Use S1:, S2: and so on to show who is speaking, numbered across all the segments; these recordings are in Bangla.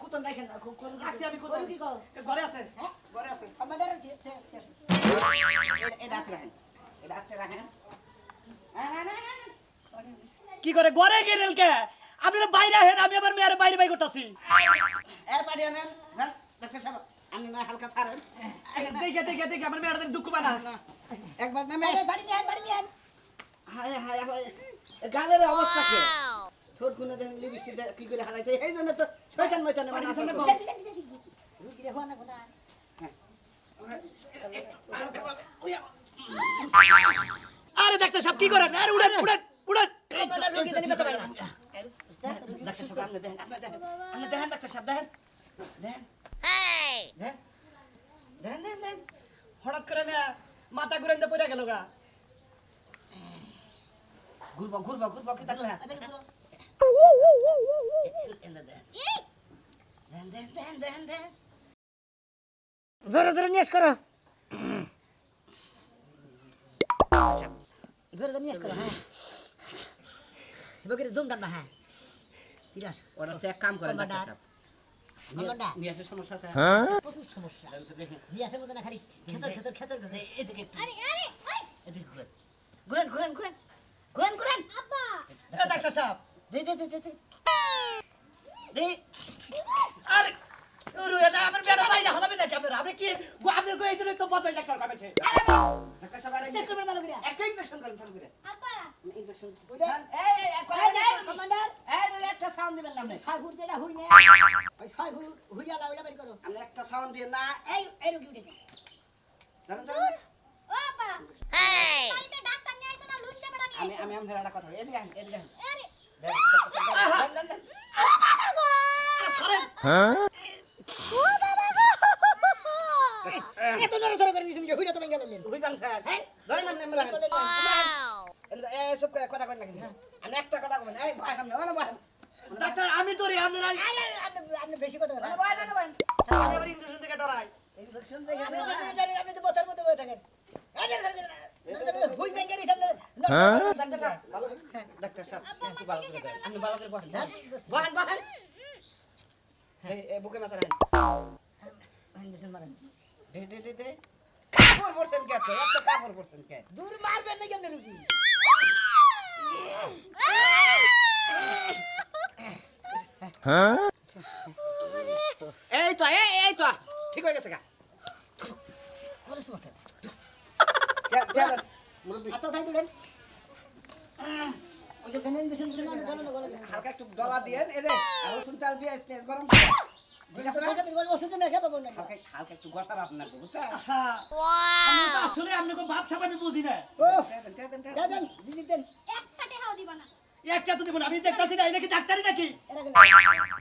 S1: কুতন রাখেন
S2: রাখছি আমি
S1: করু কি কও
S2: ঘরে আছে
S1: হ্যাঁ
S2: ঘরে আছে
S1: কমান্ডার এটা হাতে রাখেন এটা হাতে রাখেন
S2: কি করে ঘরে গেলেন কে আপনারা বাইরে আহেন আমি আবার মেয়ের বাইরে বাই করতেছি
S1: এর পাড়ি আনেন যান দেখতে সব আপনি না হালকা ছাড়েন
S2: দেখে দেখে দেখে আমার মেয়ের দুঃখ পানা
S1: একবার নামে
S3: বাড়ি নিয়ে
S1: হায় হায় হায় গালের অবস্থা কি ঠোঁট গুনে দেন লিপস্টিক কি করে হারাইতে এই জন্য তো শয়তান ময়তানে মানে আসলে
S3: রুগী রে হওয়া না কোনা
S2: আরে ডাক্তার সাহেব কি করেন আরে উড়েন উড়েন উড়েন
S3: কমান্ডার রুগী জানি বাতা পাই না
S1: ডাক্তার সাহেব আপনি দেখেন আপনি দেখেন ডাক্তার সাহেব দেখেন দেখেন দেখেন দেখেন দেখেন দেখেন
S2: হঠাৎ করে না মাথা ঘুরেন পড়ে গেল গা
S1: ঘুরবো ঘুরবো ঘুরবো কি দেখো হ্যাঁ দেন দেন দেন
S3: জোরে জোরে নিয়েস করো জোরে জোরে নিয়েস করো হ্যাঁ এবারে জুম ডান না হ্যাঁ তিরাস
S1: ওরা সে এক কাম করে ডাক্তার সাহেব
S3: কমান্ডার
S1: নিয়ে আসে সমস্যা আছে
S3: প্রচুর সমস্যা
S1: দেখেন
S3: নিয়াসের মধ্যে না খালি খেতর
S1: এদিকে
S3: আরে আরে ওই
S1: এদিকে ঘুরেন ঘুরেন ঘুরেন ঘুরেন ঘুরেন
S3: আব্বা
S2: এ ডাক্তার সাহেব
S1: দে দে দে দে দে
S2: আরে ওরে এটা আমার মেয়ের বাইরে হালাবে নাকি আপনারা আপনি কি আপনি কই এইজন্য তো বদলাই ডাক্তার কামেছে
S1: ডাক্তার সাহেব আরে
S3: দেখো ভালো করে
S1: একটা ইনজেকশন করেন ভালো করে
S3: আব্বা
S1: ইনজেকশন
S3: বুঝলেন?
S1: এই করে যাই
S3: কমান্ডার
S1: এই একটা সাউন্ড দিবেন না আপনি
S3: ছয় ফুট দেটা হুই নে ওই ছয় ফুট হুইয়া লাউ এটা বের করো
S1: আপনি একটা সাউন্ড দিয়ে না
S3: এই রুগী উঠে
S1: ধরেন ধরেন
S4: ও আপা বাড়িতে ডাক্তার নিয়ে আইছো না লুইসে বেড়া নিয়ে
S1: আমি
S4: আইছো
S1: আমি আমাদের একটা কথা বলি এদিকে আহেন এদিকে আহেন
S4: আরে
S1: দেন দেন
S3: এত নড়াচড়া করে নিয়েছি হুইয়া তো ভেঙে গেলেন
S1: হুইতাম স্যার ধরেন আপনি আমরা এই সব কথা কই না কিন্তু আমি একটা কথা বলেন এই ভাই সামনে ওনা ভাই
S2: ডাক্তার আমি তো রে আপনারা
S3: আপনি বেশি কথা বলেন
S1: ভাই না ভাই
S2: আমি আবার ইনজেকশন থেকে ডরাই
S1: ইনজেকশন দেখে
S3: আপনি তো বছর মধ্যে বসে থাকেন হুই ভেঙে গেছে
S1: ভালো ডাক্তার সাহেব একটু ভালো করে করেন। আপনি ভালো করে বসেন বসেন বসেন এই বুকে মাথা রাখেন
S3: ইঞ্জেকশন মারেন
S1: দে দে দে দে কাপড় পরছেন কে এত কাপড় পরছেন কে
S3: দূর মারবেন না কেমনে রুগী
S1: এই তো এই তো ঠিক হয়ে গেছে গা
S3: করেছে মাথা
S1: মুরব্বি
S3: এত তাই দিলেন ওই যে জানেন ইঞ্জেকশন দিলেন না গলে গলে
S1: হালকা একটু ডলা দিয়েন এই যে আর রসুন চাল দিয়ে স্টেজ গরম ঠিক আছে না
S3: ওষুধ মেখে পাবো না
S1: হালকা হালকা একটু গসার আপনার বুঝছেন
S2: হ্যাঁ আমি তো আসলে আপনাকে ভাব ছাপ আমি বুঝি না
S3: দেন ভিজিট দেন
S4: একটা টাকাও দিবা না
S2: একটা তো দেবো না, আমি দেখতাছি না এটা কি ডাক্তারই নাকি
S3: এরা গেল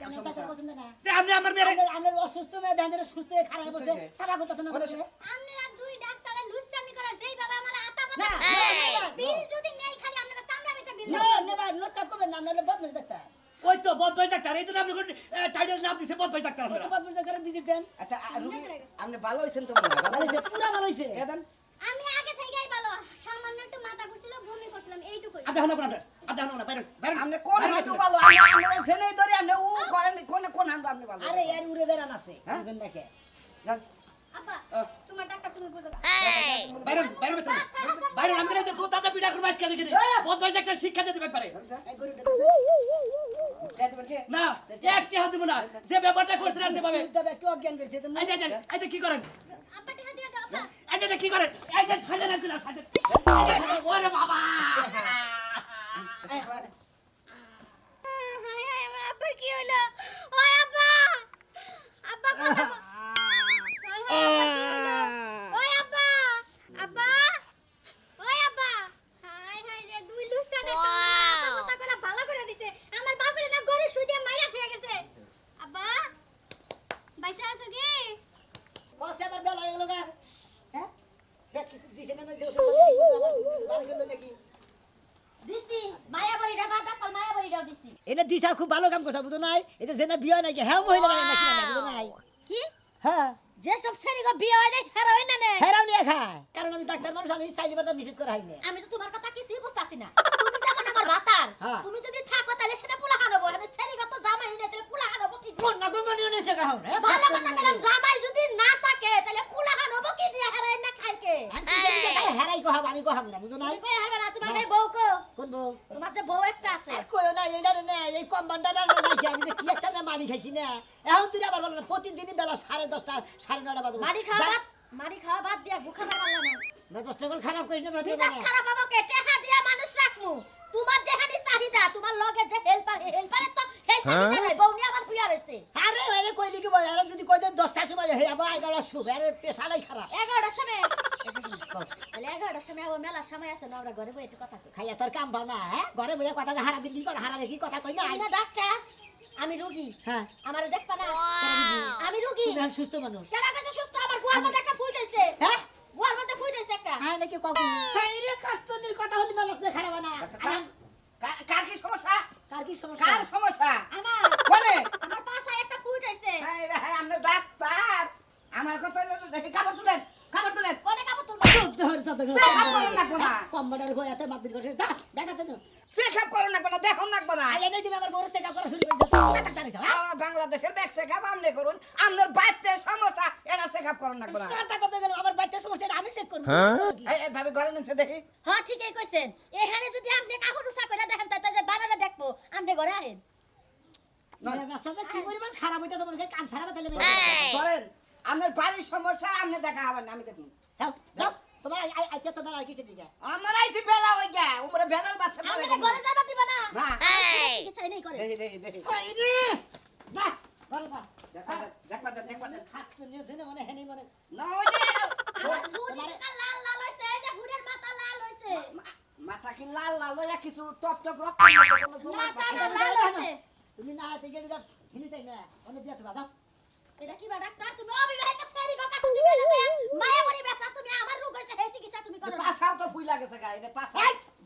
S3: কেন ডাক্তার পছন্দ না
S2: তে আপনি আমার মেয়ের
S3: আমরা অসুস্থ মেয়ে ধান সুস্থ হয়ে খারাপ বসে সারা করতে না করে
S4: আপনারা দুই ডাক্তারে লুইসামি করে যেই বাবা আমার আতা
S3: না
S4: মাথা বিল যদি নেই খালি আপনারা সামনে বেসে বিল
S3: না নেবা নষ্ট করবেন না আমরা বদমের ডাক্তার
S2: ওই তো বদমাই ডাক্তার এই জন্য আপনি টাইটেল নাম দিছে বদমাই ডাক্তার
S3: ওই তো
S2: আপনারা
S3: বদমের ডাক্তার ভিজিট দেন
S1: আচ্ছা রুগী আপনি ভালো হইছেন তো মনে হয় ভালো
S3: ভালো হয়েছে পুরা ভালো হয়েছে
S1: দেন
S4: আমি আগে থেকেই ভালো সামান্য একটু মাথা ঘুরছিল বমি করছিলাম এইটুকুই
S2: আড্ডা হলো আপনার আড্ডা হলো না বাইরে বাইরে
S1: আপনি কোন হাঁটু ভালো আপনি জেনেই ধরে আপনি ও করেন কোন হাঁটু আপনি ভালো
S3: আরে এর উড়ে বেরান আছে
S1: হ্যাঁ?
S3: বুঝেন দেখে
S1: যান।
S4: আব্বা তোমার ডাক্তার তুমি বুঝো
S2: বাইরে বাইরে বাইরে আমি গেলে তো দাদা পিটা করব আজকে দেখি বদমাই ডাক্তার শিক্ষা দিতে পারে
S3: এই গরুটা
S1: দেন দেবেন কি
S2: না একটি হাত দিব না যে ব্যাপারটা করছেন আর যেভাবে
S3: দুধটা একটু অজ্ঞান করছে তো
S2: এই যে কি করেন
S4: আব্বা টাকা দিয়ে দাও আব্বা
S2: এই যে কি করেন এই যে ছাড়ে না দিলা ছাড়ে ওরে বাবা
S4: হাই হাই আমার আব্বার কি হলো ওই আব্বা আব্বা কথা ওই আব্বা আব্বা ওই আব্বা হাই হাই রে দুই লুসানে তো কথা করে ভালো করে দিছে আমার বাপের না ঘরে শুই দিয়ে মাইরা থয়ে গেছে আব্বা বাইসা আছো কি
S3: কসে আবার বেলা হয়ে গেল গা হ্যাঁ দেখ কিছু দিছে না যে ওষুধ আমার কিছু ভালো করবে নাকি
S4: দিছি মায়া বাড়িটা বাদ আসল মায়া বাড়িটাও দিছি
S3: এটা দিশা খুব ভালো কাম করছে বুঝো নাই এটা জেনা বিয়া নাকি হ্যাঁ মহিলা নাকি না বুঝো নাই
S4: কি
S3: হ্যাঁ
S4: যে সব ছেলেগো বিয়ে হয় নাই হেরা হয় না নে
S3: হেরাও নিয়ে খায় কারণ আমি ডাক্তার মানুষ আমি চাইলিবার তো নিষেধ করা হয়নি
S4: আমি তো তোমার কথা কিছুই বুঝতাছি না তুমি যেমন আমার ভাতার
S3: হ্যাঁ।
S4: তুমি যদি থাকো তাহলে সেটা পোলা হারাবো আমি ছেলেগো তো জামাই না তাহলে পোলা হারাবো কি
S3: কোন না কোন মানে
S4: তোমার যে বউ একটা আছে
S3: আর কইও না এইটা না এই কম্পাউন্ডার না নাই আমি যে কি একটা না মারি খাইছি না এখন তুই আবার বল না প্রতিদিনই বেলা 10:30 9:30 বাজে
S4: মারি খাওয়া বাদ দিয়া ভুখা পারলা না
S3: মেজাজটা কোন খারাপ করিস না বেটা
S4: মিজাজ খারাপ বাবা কে টেহা দিয়া মানুষ রাখমু তোমার যেখানে চাহিদা তোমার লগে যে হেল্পারে তো এই চাহিদা নাই বউ নিয়ে আবার খুইয়া রইছে
S3: আরে আরে কইলি কি বল আরে যদি কই দে 10টার সময় হে আবার 11টার সময় আরে পেশালাই খারাপ
S4: 11টার সময় তাহলে 11টার সময় আবার মেলা সময় আছে না আমরা ঘরে বসে একটু কথা কই
S3: খাইয়া তোর কাম ভাও না হ্যাঁ ঘরে বইয়া কথা হারা দিন কথা হারা রেখি কথা কই না
S4: আমি না ডাক্তার আমি রোগী
S3: হ্যাঁ
S4: আমারে দেখবা না আমি রোগী
S3: তুমি সুস্থ মানুষ
S4: কেনা কাছে সুস্থ আমার গোয়ার মধ্যে একটা ফুট হইছে
S3: হ্যাঁ
S4: গোয়ার মধ্যে ফুট হইছে একটা
S3: হ্যাঁ নাকি কও হ্যাঁ রে কাটতনির কথা হলি মেজাজ না খারাপ না
S1: কার কি সমস্যা
S3: কার কি সমস্যা
S1: কার সমস্যা
S4: আমার
S1: কোনে
S4: আমার পাছায় একটা ফুট হইছে
S1: হ্যাঁ রে হ্যাঁ আমরা ডাক্তার আমার কথা হলো দেখি কাপড় তুলেন
S4: কোনে কাপড় তুলবো
S3: কম্পাউন্ডার কই এত মাতদিন করছিস যা দেখাতে না
S1: চেকআপ করো না কোনো দেখো না কোনো
S3: আইয়া নাই তুমি আমার বড় চেকআপ করা শুরু করে দিছো তুমি ডাক্তার হইছো হ্যাঁ
S1: বাংলাদেশের ব্যাগ চেকআপ আমনে করুন আপনার বাচ্চার সমস্যা এটা চেকআপ করুন না কোনো
S3: সরটা কত গেল আমার বাচ্চার সমস্যা আমি চেক করব
S1: এই ভাবে ঘরে নিচে দেখি
S4: হ্যাঁ ঠিকই কইছেন এখানে যদি আপনি কাপড় উসা করে দেখেন তাতে যে বানারে দেখবো আপনি ঘরে আহেন
S3: মেজাজটা কি পরিমাণ খারাপ হইতা তোমার কাম সারা তাহলে
S1: ধরেন আপনার বাড়ির সমস্যা আপনি দেখা হবেন না আমি দেখুন
S3: যাও যাও তোমার আইতে তোমার আর কিছু দিগা
S1: আমার আইতে বেলা হই যায় উপরে বেলার বাচ্চা
S4: আপনি ঘরে যাবা দিবা না
S1: না
S4: কি চাই নাই করে
S1: দেখি
S3: না ঘরে যা
S1: দেখবা
S3: খাত নিয়ে জেনে মনে হেনি মনে
S1: না ওই যে
S4: আমার ফুটের লাল লাল হইছে এই যে ফুটের মাথা লাল হইছে
S1: মাথা কি লাল লাল হইয়া কিছু টপ টপ রক্ত কোনো জমা
S4: মাথা লাল হইছে
S3: তুমি না থেকে গেলে হিনি তাই না অনেক দিয়া তুমি যাও
S4: এটা কি বা ডাক্তার তুমি অবিবাহিত ছেড়ি গো কাছে দিবে না মায়া বড়ি বেসা তুমি আমার রোগ হইছে এই চিকিৎসা তুমি করো না
S1: পাছাও তো ফুই লাগেছে গা এটা পাছা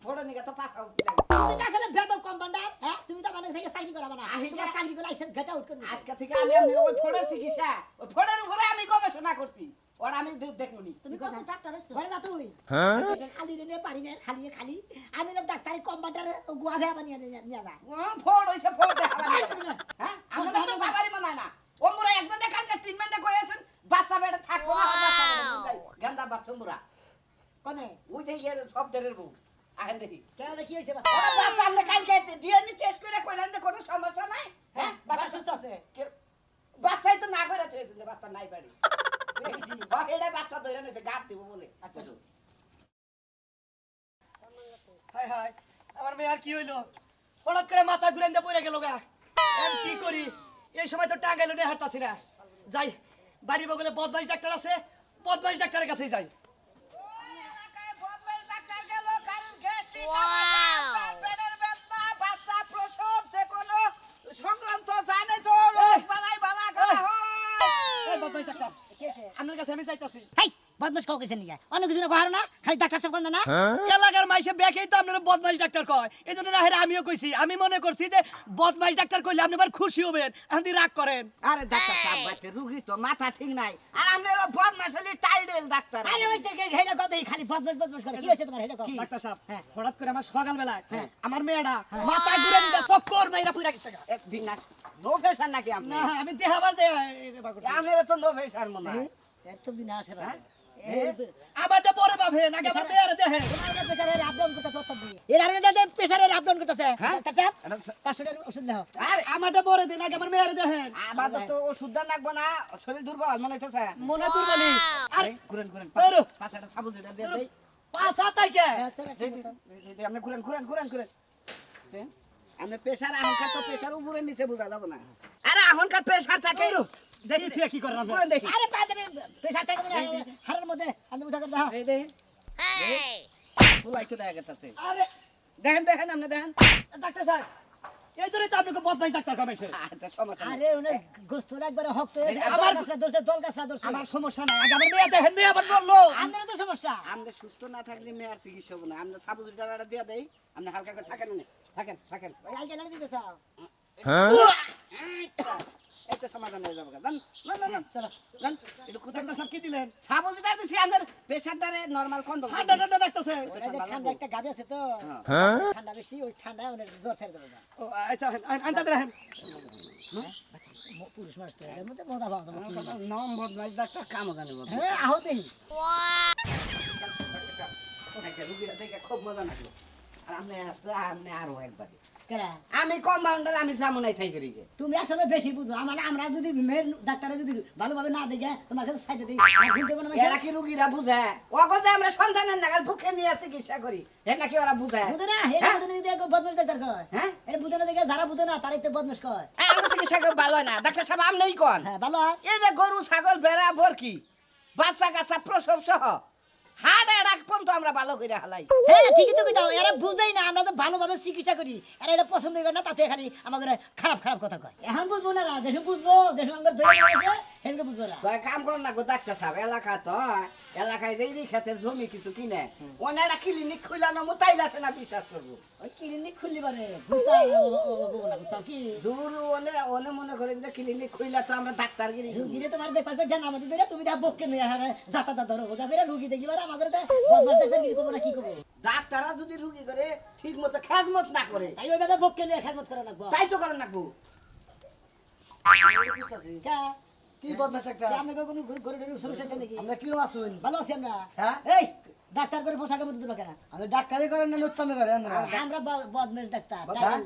S1: ফোড়ে নিকে তো পাছাও ফুই লাগেছে
S3: তুমি তো আসলে বেদব কম্পাউন্ডার হ্যাঁ তুমি তো মানে থেকে চাকরি করাবা না তোমার চাকরি করে লাইসেন্স গেট আউট করবে
S1: আজকে থেকে আমি আপনার ওই ফোড়ের চিকিৎসা ওই ফোড়ের উপরে আমি গবেষণা করছি ওর আমি দেখমুনি
S4: তুমি কোন ডাক্তার হইছো
S3: ঘরে যা তুই খালি রে পারি না খালি আমি লোক ডাক্তারি কম্পাউন্ডার গুয়া দেয়া বানিয়ে নিয়ে যা
S1: ও ফোড় হইছে ফোড় দেখা হ্যাঁ আমরা তো সাবারি মনে না ওমরা একজনে কালকে ট্রিটমেন্টে কইছেন বাচ্চা বেটা থাকবো না বাচ্চা বেটা গান্দা বাচ্চা মুরা
S3: কোনে
S1: ওই যে এর শব্দের বউ আহেন দেখি
S3: কেন কি হইছে
S1: ও বাচ্চা আপনি কালকে ডিএনএ টেস্ট করে কইলেন যে কোনো সমস্যা নাই
S3: হ্যাঁ বাচ্চা সুস্থ আছে
S1: বাচ্চাই তো না করে তুই বাচ্চা নাই পারি দেখছি এটা বাচ্চা ধরে নিছে গাত দিব বলে আচ্ছা
S2: হাই হাই আমার মেয়ে আর কি হইলো হঠাৎ করে মাথা ঘুরেন দিয়ে পড়ে গেল গা আমি কি করি এই সময় তো টাঙ্গাইলো নিয়ে হাঁটতাছি না যাই বাড়ি বগলে বদমাইশ ডাক্তার আছে বদমাইশ ডাক্তারের কাছেই যাই এই বদমাইশ ডাক্তার আপনার কাছে আমি যাইতাছি
S3: হেই বদমাশ কাউ কইছেন নিগা অন্য কিছু না কহার না খালি ডাক্তার সব কোন না
S2: এলাকার মাইসে বেকেই তো আপনারা বদমাইশ ডাক্তার কয় এই জন্য না আমিও কইছি আমি মনে করছি যে বদমাইশ ডাক্তার কইলে আপনি আবার খুশি হবেন আপনি রাগ করেন
S1: আরে ডাক্তার সাহেব বাচ্চা রুগী তো মাথা ঠিক নাই আর আপনার বদমাশ হলে টাইডেল ডাক্তার
S3: আরে হইছে হেডা কথাই খালি বদমাশ করে কি হইছে তোমার হেডা কথা
S2: ডাক্তার সাহেব
S3: হ্যাঁ।
S2: হঠাৎ করে আমার সকাল বেলায় আমার মেয়েটা মাথা ঘুরে দিতে চক্কর মাইরা পুরা গেছে গা।
S1: এক বিনাশ নো ফেশন নাকি আপনি
S2: না আমি দেখাবার যে
S1: আপনার তো নো ফেশন মনে হয়
S3: এর তো বিনাশ রে
S2: আমারটা পরে পাবেন আগে আমার মেয়ের দেখেন
S3: তোমার প্রেসারের আপডাউন করতে যত দিয়ে এর আর মধ্যে প্রেসারের আপডাউন করতেছে ডাক্তার সাহেব 500 টাকার ওষুধ দাও
S1: আরে
S2: আমারটা পরে দিন আগে আমার মেয়ের দেখেন
S1: আমাদের তো ওষুধ দান লাগবো না শরীর দুর্বল মনে হইতেছে
S2: মনে দুর্বলি আর
S1: ঘুরেন
S2: বেরো।
S1: পাঁচটা সাবুজ এটা দিয়ে দেই
S2: পাঁচা তাইকে
S1: আপনি ঘুরেন আপনি প্রেসার এখনকার তো প্রেসার উপরে নিচে বোঝা যাবে না আরে এখনকার প্রেসার থাকে
S2: দেখি তুই কি করেন
S1: ঘুরেন দেখি
S3: আরে পাঁচের প্রেসার থাকে মানে হাড়ের মধ্যে আমি বুঝা করে দাও
S1: এই দেখি ফুলাই তো দেখা গেছে
S2: আরে
S1: দেখেন আপনি দেখেন
S2: ডাক্তার সাহেব এই জন্যই তো আপনাকে বদমাইশ ডাক্তার কামাইছে
S1: আচ্ছা সমস্যা নাই
S3: আরে ওনে গোস্ত একবারে হক্ত
S2: আমার
S3: কাছে দোষে দল কাছে দোষে
S2: আমার সমস্যা নাই আগে আমার মেয়ে দেখেন মেয়ে আবার বললো
S3: আমারও তো সমস্যা
S1: আমরা সুস্থ না থাকলে মেয়ের চিকিৎসা হবে না আমরা সাবুজ ডালাটা দিয়ে দেই আপনি হালকা করে থাকেন
S3: ওই আইকে লাগি দিতে চাও
S1: এইটা সমাধান হয়ে যাবে না
S3: চলো
S1: এটা কোথায়
S2: ডাক্তার সাহেব কি দিলেন
S1: সাবুজ ডাল দিছি আপনার প্রেসারটারে নরমাল কন্ট্রোল
S2: ঠান্ডা ঠান্ডা ডাক্তারছে
S3: ওই যে ঠান্ডা একটা গাবি আছে তো ঠান্ডা বেশি ওই ঠান্ডা ওনের জ্বর ছেড়ে দেবে না
S2: ও আচ্ছা আনতে রাখেন
S3: পুরুষ মানুষ তো এর মধ্যে মজা পাওয়া যাবে কি
S1: নম্বর নয় ডাক্তার কামও জানি বল
S3: হ্যাঁ আহো দেই
S1: রুগীরা দেখে খুব মজা লাগলো আর আপনি আরো একবার
S3: কেরা
S1: আমি কম্পাউন্ডার আমি সামনে ঠাই করি গে
S3: তুমি আসলে বেশি বুঝো আমরা যদি মেয়ের ডাক্তারে যদি ভালোভাবে না দেখে তোমার কাছে সাইডে দিই ভুলতে পারো
S1: এরা কি রুগীরা বুঝে ওগো যে আমরা সন্তানের নাগাল ভুখে নিয়ে চিকিৎসা করি এটা কি ওরা বুঝে
S3: বুঝে না এটা বুঝে না দেখো বদমাশ ডাক্তার কয়
S1: হ্যাঁ
S3: এটা বুঝে না দেখে যারা বুঝে না তারাই তো বদমাশ কয়
S1: আমার চিকিৎসা কেউ ভালো হয় না ডাক্তার সাহেব আপনিই কোন
S3: হ্যাঁ ভালো হয়
S1: এই যে গরু ছাগল ভেড়া ভরকি বাচ্চা কাচ্চা প্রসব সহ হাড়ে রাখপন তো আমরা ভালো করে হালাই
S3: হ্যাঁ ঠিকই তো কইতাও এরা বুঝাই না আমরা তো ভালোভাবে চিকিৎসা করি এরা এটা পছন্দ করে না তাতে খালি আমাদের খারাপ খারাপ কথা কয় এখন বুঝবো না দেশে বুঝবো দেশে আমাদের ধরে আছে হেনকে বুঝবো না
S1: তো এক কাম কর না গো ডাক্তার সাহেব এলাকা তো এলাকায় যে খেতের জমি কিছু কিনে ওনারা ক্লিনিক খুলানো মোতাইল আছে না বিশ্বাস করবো
S3: ওই ক্লিনিক খুললি পারে বুঝাই না বুঝাও কি
S1: দূর ওনে মনে করেন যে ক্লিনিক খুইলা তো আমরা ডাক্তারগিরি
S3: রুগীরে তোমার দেখবার করে জানা আমাদের ধরে তুমি দা বককে নিয়ে যাতা তা ধরো ওটা করে রুগী দেখি পারে আমাদের তো বদমাশ ডাক্তার কি করবো না কি করবো
S1: ডাক্তাররা যদি রুগী করে ঠিক মতো খেজমত না করে
S3: তাই ওইভাবে বককে নিয়ে খেদমত করে রাখবো
S1: তাই তো করেন নাকবো
S3: কা
S2: কি বদমাশ একটা
S3: আমরা কোনো গরুর সমস্যা আছে নাকি
S2: আমরা কিরম আসুন
S3: ভালো আছি আমরা
S2: হ্যাঁ?
S3: এই ডাক্তার করে পোশাকের মধ্যে দেবো কেন
S2: আমি ডাক্তারি করেন না নোচ্চামে করেন না
S3: আমরা বদমেশ ডাক্তার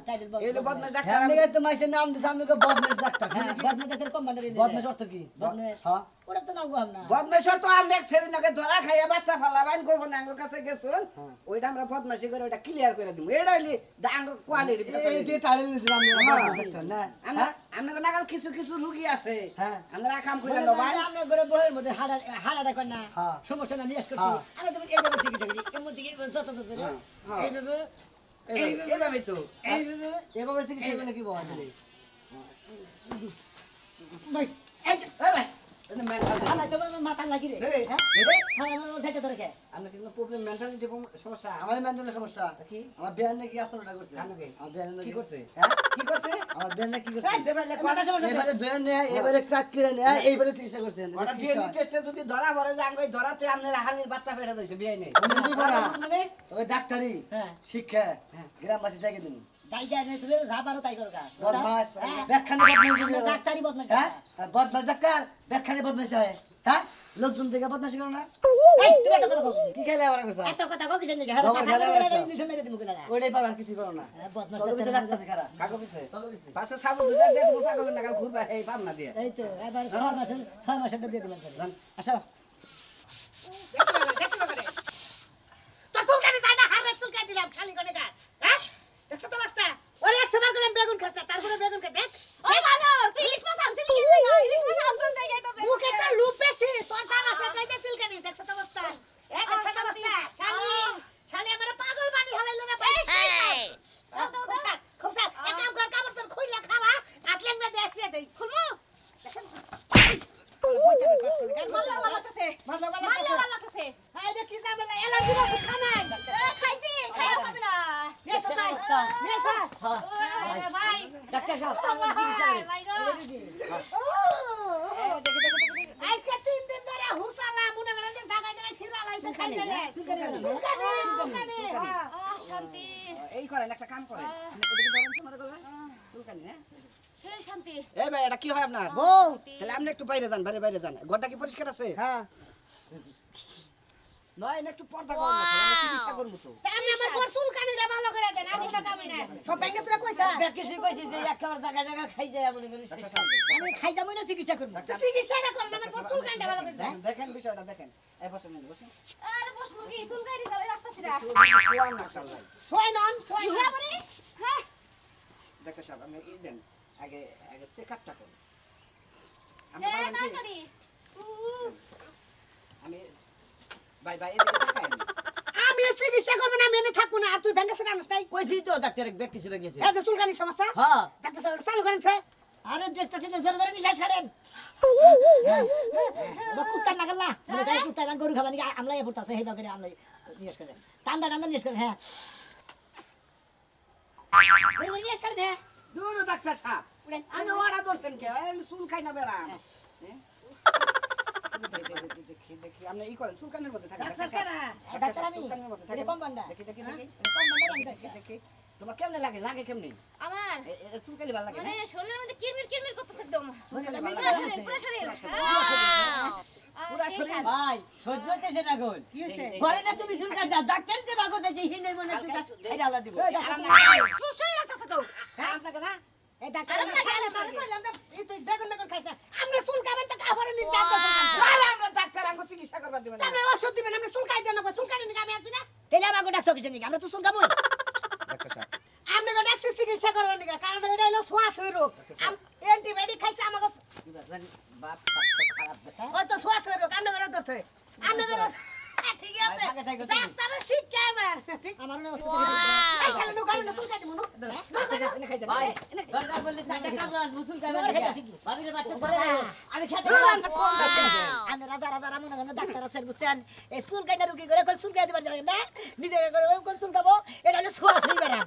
S3: টাইটেল
S1: এই হলো বদমাশ ডাক্তার
S2: হ্যাঁ নিয়ে তো মাইসের নাম দিছে আমি তো বদমাশ ডাক্তার
S3: হ্যাঁ বদমেশ ডাক্তার কমান্ডার
S2: বদমাশ অর্থ কি
S3: বদমেশ
S2: হ্যাঁ
S3: ওটা তো নাম গো আমরা
S1: বদমাশর তো আমরা ছেড়ে নাকে ধরা খাইয়া বাচ্চা ফালাবাইন করবো না আমার কাছে গেছুন ওইটা আমরা বদমাশি করে ওটা ক্লিয়ার করে দিব এটা হইলে ডাঙ্গ কোয়ালিটি
S2: এই দিয়ে টাড়ে দিলাম আমি বদমাশ ডাক্তার না
S1: আমরা আমরা নাগাল কিছু কিছু রুগী আছে
S2: হ্যাঁ।
S1: আমরা কাম করে লবাই
S3: আমরা করে বইয়ের মধ্যে হাড়াটা কর না
S2: হ্যাঁ।
S3: সমস্যা না নিয়ে করছি
S2: হ্যাঁ।
S3: আমরা তুমি এইভাবে চিকিৎসা করি এর মধ্যে যত যত
S1: হ্যাঁ।
S3: এইভাবে
S1: এইভাবে তো
S3: এইভাবে
S2: এভাবে চিকিৎসা করলে কি বলা যায়
S3: ভাই এই যে
S1: এই ভাই এটা মেন্টাল
S3: হালা তো মাথা লাগি রে
S1: রে
S3: হ্যাঁ
S1: রে
S3: হ্যাঁ আমার যাইতে তোর কে
S1: আমরা কিন্তু প্রবলেম মেন্টালিটি সমস্যা
S2: আমার মেন্টালের সমস্যা
S1: কি?
S2: আমার বিয়ান নাকি আসলটা করছে
S1: কেন কি?
S2: আমার বিয়ান
S1: কি
S2: নাকি
S1: করছে
S2: হ্যাঁ
S1: কি করছে
S2: আমার বিয়ান নাকি করছে
S3: এই, মাথা সমস্যা আছে।
S2: এবারে ধরে নেয় এবারে কাট করে নেয় এইবারে চিকিৎসা করছে
S1: ওটা ডিএনএ টেস্টে যদি ধরা পড়ে যে আঙ্গুই ধরাতে আপনার হানির বাচ্চা ফেটে দিয়েছে বিয়ে নেই
S2: আমি বুঝবো না।
S1: মানে
S2: তবে ডাক্তারি
S3: হ্যাঁ।
S2: শিক্ষা গ্রামবাসী ডাকে দিন
S3: ডাইগা নে তুমি যা পারো তাই করো কা
S2: বদমাস
S3: হ্যাঁ।
S2: ব্যাখ্যানে বদমাস
S3: আমরা ডাক্তারি বদমাশ
S2: হ্যাঁ আর বদমাস ডাক্তার ব্যাখ্যানে বদমাস হয় হ্যাঁ লোকজন থেকে বদমাসি করো না
S3: এই তুমি এত কথা কইছিস
S2: কি খেলে আবার করছ
S3: এত কথা কইছিস নাকি হ্যাঁ
S2: বাবা,
S3: কথা
S2: খেলা
S3: বলে
S2: আছে।
S3: ইঞ্জেকশন মেরে দিমু কেলা
S2: ওইটাই পার আর কিছু করো না
S3: হ্যাঁ বদমাশ
S2: তবে
S3: ডাক্তার
S2: ডাক্তার আছে খারাপ
S1: কাকো পিছে
S2: তবে কিছু
S1: পাশে সাবু জুদার দিয়ে দেবো পাগল নাগাল ঘুরবা এই পাবনা দিয়ে
S3: এই তো এবার 6 মাসের দিয়ে দিলাম করে আসো
S4: তোর চুলকানি যায় না হারে চুলকানি দিলাম খালি করে গাছ হ্যাঁ দেখছ তো বাস্তা ওরে 100 বার করলাম বেগুন খাচ্ছা তারপরে বেগুন কে দেখ ওই ভালো তুই ইলিশ মাছ আনছিলি কি না ইলিশ মাছ আনছিস দেখাই তো মুখে তো লুপ বেশি তোর জানা আছে কইতে চুলকানি দেখছ তো বাস্তা এ দেখছ তো বাস্তা শালি শালি আমার পাগল বানি হলাইলো না ভাই দাও দাও দাও খুব সাত এক কাম কর কামড় তোর খুইলা খারা আটলেন না দেখিয়ে দেই খুলমু মাল্লা মাল্লা কাছে মাল্লা মাল্লা কাছে হাই রে কি জামেলা এলার্জি না খানাই খাইছি খাইও পাবে না নেসা তাই নেসা হ্যাঁ ভাই
S3: ডাক্তার সাহেব আমার চিকিৎসা করে
S4: ভাই গো আজকে 3 দিন ধরে হুসালা মনে মনে জায়গায় জায়গায় ছিড়া লাইছে খাই যায় চুলকানি
S5: শান্তি
S1: এই করেন একটা কাম করেন এদিকে ধরেন তোমার গলা চুলকানি না
S5: সেই শান্তি
S1: এই ভাই এটা কি হয় আপনার
S3: বউ
S1: তাহলে আপনি একটু বাইরে যান বাইরে যান ঘরটা কি পরিষ্কার আছে
S3: হ্যাঁ
S1: নয় না একটু পর্দা করুন না আমরা চিকিৎসা করবো তো
S4: আমি আমার পর চুলকানিটা ভালো করে দেন আমি টাকা আমি না সব ব্যাংকেসরা কইছা
S3: কিছু কইছি যে একেবারে জায়গা জায়গা খাই যায় মনে করি আমি খাই যাবো না চিকিৎসা করবো
S4: চিকিৎসাটা করেন আমার পর চুলকানিটা ভালো করে দেন
S1: দেখেন বিষয়টা দেখেন এই বসেন বসেন
S5: আরে বসবো কি চুলকাইরি গেলে রাস্তা ছিড়া
S1: শুয়ান মাশাআল্লাহ
S4: ছয় নন ছয়
S5: হ্যাঁ বলি হ্যাঁ
S1: দেখো সব আমি এই দেন আগে আগে চেকআপটা করুন
S5: এ
S1: আমরা বলেন কি,
S5: তাড়াতাড়ি
S1: আমি বাই বাই এদিকে তাকাই
S4: আমি চিকিৎসা করব না আমি এনে থাকবো না আর তুই ব্যাংকেসরা আনছাই
S3: কইছি তো ডাক্তার এক ব্যক্তি ছিল গেছে
S4: এই যে চুলকানি সমস্যা
S3: হ্যাঁ
S4: ডাক্তার সাহেব চালু করেনছে
S3: আরে দেখতেছি তো জোরে জোরে নিশ্বাস ছাড়েন কুত্তা নাগাল্লা মানে গায়ে কুত্তা গান গরু খাবানি আমলা এ পড়তাছে হেবা করে আমলা নিশ্বাস করে টান্দা টান্দা নিশ্বাস করে হ্যাঁ জোরে জোরে নিশ্বাস করে হ্যাঁ
S1: দূর ডাক্তার সাহেব
S3: উড়েন
S1: আমি ওরা ধরছেন কে আমি চুল খাই না বেড়া দেখি দেখি আপনি ই করেন চুলকানের মধ্যে থাকেন
S4: ডাক্তার কারা
S3: ডাক্তার আমি
S1: চুলকানের মধ্যে
S3: এটা
S1: থাকেন
S3: কম বান্ডা
S1: দেখি দেখি দেখি
S3: কম বান্ডা আমি
S1: দেখি দেখি তোমার কেমনে লাগে লাগে কেমনে
S5: আমার
S1: চুলকালি ভালো লাগে
S5: মানে
S1: না
S5: শরীরের মধ্যে কিরমির কিরমির করতেছে একদম
S3: শুনে
S5: পুরো শরীর পুরো শরীর
S2: পুরা শরীর
S3: ভাই সহ্য হইতেছে না গোল
S2: কি হইছে
S3: ঘরে না তুমি চুল কাটা ডাক্তার যে বাগর দিয়েছে হিনে মনে চুল কাট এই আল্লাহ দিব
S5: সুসই লাগতাছে তো
S1: খারাপ লাগে না
S3: এই ডাক্তার
S2: আমরা খাইলে পারে কইলাম তো এই তুই বেগুন বেগুন খাইছ আমরা চুল কাবেন তো কাপড়ে নি জাত
S1: আরে আমরা ডাক্তার আঙ্গ চিকিৎসা করবার দিবেন না
S2: তুমি ওষুধ দিবেন আমরা চুল কাই দেন না চুল কাই নি আমি আছি না
S3: তেলা বাগর ডাকছো কিছু নাকি আমরা তো চুল কাবো
S1: ডাক্তার সাহেব
S2: আমি গো ডাক্তার চিকিৎসা করবার নি কারণ এটা হলো শ্বাস রোগ অ্যান্টিবায়োটিক খাইছে আমাকে
S1: বাপ খারাপ
S2: ওই তো শ্বাস রোগ আমরা করে ধরছে আমরা করে ঠিক আছে
S1: ভাই, ভাগে থাকো তুমি।
S2: ডাক্তারের শিক্ষা আমার ঠিক
S3: আমার না
S2: এই শালা নো গালে চুল কাই দিব না
S1: ডাক্তার সাহেব এনে খাইতে
S3: ভাই দরকার বললে সাটা কামলান মুসুল কাবে ভাবিরে বাচ্চা করে আমি খেতে আমি রাজা রাজা রামু না ডাক্তার আছে বুঝছেন এই চুল কাইনা রুগী করে কল চুল কাই দিবার যায় না নিজে করে কল চুল কাবো এটা হলো সোয়া সই বেরাম